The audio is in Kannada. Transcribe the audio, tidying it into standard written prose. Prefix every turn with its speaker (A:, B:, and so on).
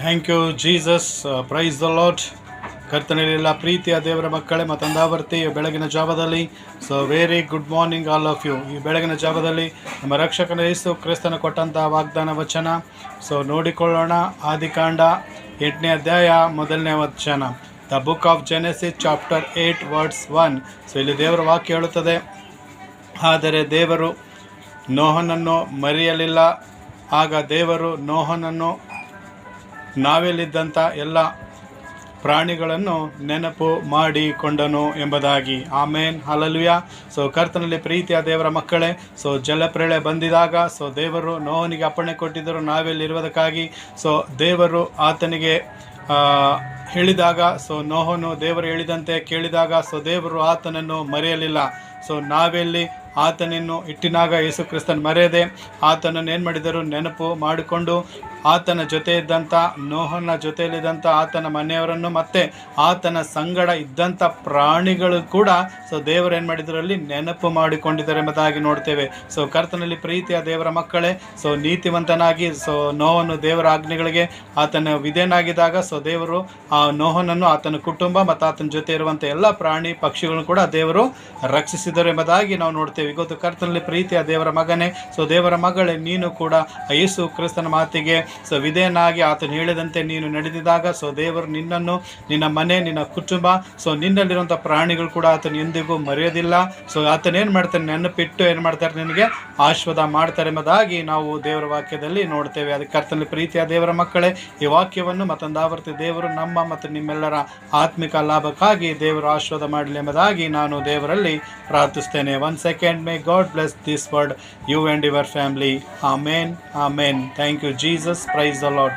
A: Thank you Jesus. Praise the Lord. ಕರ್ತನೆಲ್ಲ ಪ್ರೀತಿಯ ದೇವರ ಮಕ್ಕಳೇ, ಮತ್ತೊಂದಾವರ್ತಿ ಬೆಳಗಿನ ಜಾವದಲ್ಲಿ very good morning all of you. ಈ ಬೆಳಗಿನ ಜಾವದಲ್ಲಿ ನಮ್ಮ ರಕ್ಷಕನ ಯೇಸು ಕ್ರಿಸ್ತನ ಕೊಟ್ಟಂಥ ವಾಗ್ದಾನ ವಚನ ನೋಡಿಕೊಳ್ಳೋಣ. ಆದಿಕಾಂಡ 8ನೇ ಅಧ್ಯಾಯ 1ನೇ ವಚನ. The book of Genesis chapter 8 words 1. ಇಲ್ಲಿ ದೇವರ ವಾಕ್ಯ ಹೇಳುತ್ತದೆ, ಆದರೆ ದೇವರು ನೋಹನನ್ನು ಮರೆಯಲಿಲ್ಲ. ಆಗ ದೇವರು ನೋಹನನ್ನು ನಾವೆಲ್ಲಿದ್ದಂಥ ಎಲ್ಲ ಪ್ರಾಣಿಗಳನ್ನು ನೆನಪು ಮಾಡಿಕೊಂಡನು ಎಂಬುದಾಗಿ. ಆಮೇನ್, ಹಲ್ಲೆಲೂಯಾ. ಕರ್ತನಲ್ಲಿ ಪ್ರೀತಿಯ ದೇವರ ಮಕ್ಕಳೇ, ಜಲಪ್ರಳಯ ಬಂದಿದಾಗ ದೇವರು ನೋಹನಿಗೆ ಅಪ್ಪಣೆ ಕೊಟ್ಟಿದ್ದರು ನಾವೆಲ್ಲಿರುವುದಕ್ಕಾಗಿ. ದೇವರು ಆತನಿಗೆ ಹೇಳಿದಾಗ ನೋಹನು ದೇವರು ಹೇಳಿದಂತೆ ಕೇಳಿದಾಗ ದೇವರು ಆತನನ್ನು ಮರೆಯಲಿಲ್ಲ. ನಾವೆಲ್ಲಿ ಆತನನ್ನು ಇಟ್ಟಿನಾಗ ಯೇಸು ಕ್ರಿಸ್ತನ್ ಮರೆಯದೆ ಆತನನ್ನು ಏನು ಮಾಡಿದರು, ನೆನಪು ಮಾಡಿಕೊಂಡು ಆತನ ಜೊತೆ ಇದ್ದಂಥ ನೋಹನ ಜೊತೆಯಲ್ಲಿದ್ದಂಥ ಆತನ ಮನೆಯವರನ್ನು ಮತ್ತು ಆತನ ಸಂಗಡ ಇದ್ದಂಥ ಪ್ರಾಣಿಗಳು ಕೂಡ ದೇವರು ಏನು ಮಾಡಿದರು, ಅಲ್ಲಿ ನೆನಪು ಮಾಡಿಕೊಂಡಿದ್ದಾರೆ ಎಂಬುದಾಗಿ ನೋಡ್ತೇವೆ. ಕರ್ತನಲ್ಲಿ ಪ್ರೀತಿಯ ದೇವರ ಮಕ್ಕಳೇ, ನೀತಿವಂತನಾಗಿ ನೋಹನು ದೇವರ ಆಜ್ಞೆಗಳಿಗೆ ಆತನ ವಿಧೇಯನಾಗಿದ್ದಾಗ ದೇವರು ಆ ನೋಹನನ್ನು, ಆತನ ಕುಟುಂಬ ಮತ್ತು ಆತನ ಜೊತೆ ಇರುವಂಥ ಎಲ್ಲ ಪ್ರಾಣಿ ಪಕ್ಷಿಗಳನ್ನು ಕೂಡ ದೇವರು ರಕ್ಷಿಸಿದರು ಎಂಬುದಾಗಿ ನಾವು ನೋಡ್ತೇವೆ. ಇವತ್ತು ಕರ್ತನಲ್ಲಿ ಪ್ರೀತಿಯ ದೇವರ ಮಗನೇ, ದೇವರ ಮಗಳೇ, ನೀನು ಕೂಡ ಯೇಸು ಕ್ರಿಸ್ತನ ಮಾತಿಗೆ ವಿಧೇಯನಾಗಿ ಆತನು ಹೇಳಿದಂತೆ ನೀನು ನಡೆದಿದಾಗ ದೇವರು ನಿನ್ನನ್ನು, ನಿನ್ನ ಮನೆ, ನಿನ್ನ ಕುಟುಂಬ, ನಿನ್ನಲ್ಲಿರುವಂಥ ಪ್ರಾಣಿಗಳು ಕೂಡ ಆತನು ಎಂದಿಗೂ ಮರೆಯೋದಿಲ್ಲ. ಆತನ ಏನು ಮಾಡ್ತಾನೆ, ನೆನಪಿಟ್ಟು ಏನು ಮಾಡ್ತಾರೆ, ನಿನಗೆ ಆಶೀರ್ವಾದ ಮಾಡ್ತಾರೆ ಎಂಬುದಾಗಿ ನಾವು ದೇವರ ವಾಕ್ಯದಲ್ಲಿ ನೋಡ್ತೇವೆ. ಅದಕ್ಕೆ ಕರ್ತನಲ್ಲಿ ಪ್ರೀತಿಯ ದೇವರ ಮಕ್ಕಳೇ, ಈ ವಾಕ್ಯವನ್ನು ಮತ್ತೊಂದಾವರ್ತಿ ದೇವರು ನಮ್ಮ ಮತ್ತು ನಿಮ್ಮೆಲ್ಲರ ಆತ್ಮಿಕ ಲಾಭಕ್ಕಾಗಿ ದೇವರು ಆಶೀರ್ವಾದ ಮಾಡಲಿ ಎಂಬುದಾಗಿ ನಾನು ದೇವರಲ್ಲಿ ಪ್ರಾರ್ಥಿಸ್ತೇನೆ. 1 second. May God bless this word, you and your family. Amen. Amen. Thank you, Jesus. Praise the Lord.